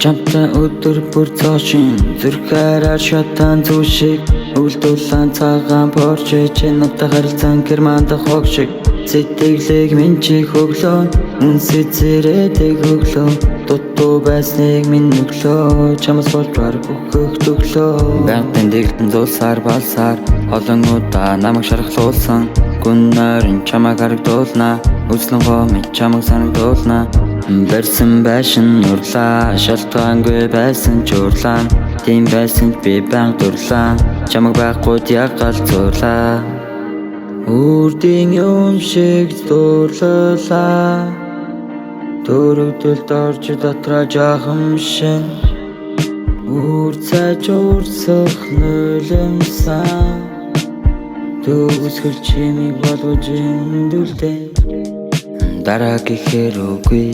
Чамтай өдөр бүр цаашин зүрхээрээ шатан зүшиг үлдүүлэн цагаан порче чи надад харилцан германд хог шиг сэтгэлийг минь чи хөглөө үнсэт зэрэдэг хөглөө дутуу байсныг минь өглөө чамаас болж бар бүхэх төглөө бянтын дэглэн зулсаар балсаар олон удаа намайг шархлуулсан гүн нойрон чамайг харагдуулна үзлэн гомит чамайг санагдуулна барьсан байшин нурлаа шалтгаангүй байсан ч урлаа тийм байсан ч би банк дурлаа чамайг байхгүй ягал зурлаа үрдийн юм шиг дурлалаа дөрөвдөлд орж дотроо жаахан шин үр цайж урсах нулимсан төгсгөл чимийг болгож эндүлдээ дараа гэхээр үгүй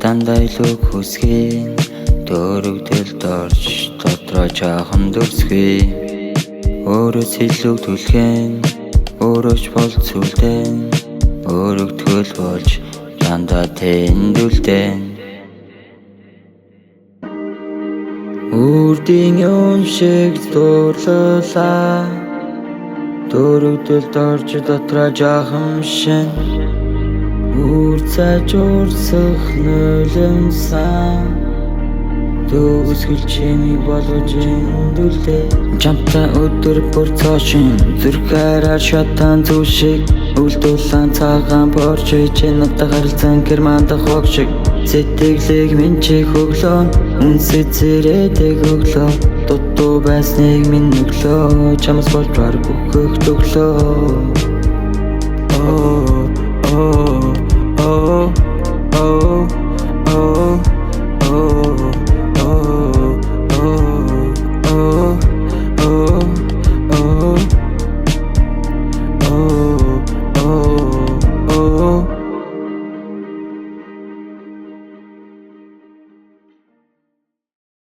дандаа илүү хүсгэн дөрөвдөлд орж дотроо жаахан дүрсгүй өөрөөс илүү түлхэн өөрөөч бол зүйлдэн өөрөгдгөл болж дандаа тэндүлдэн үрдийн юм шиг дурлалаа дөрөвдөлд орж дотроо жаахан шин үр цайж урсах нулимсан төгсгөл чимийг болгож эндүлдээ чамтай өдөр бүр цаашин зүрхээрээ шатан зүшиг үлдүүлэн цагаан порче чи надад харилцан германд хог шиг сэтгэлийг минь чи хөглөө үнсэт зэрэдэг хөглөө дутуу байсныг минь өглөө чамаас болж бар бүхэх төглөө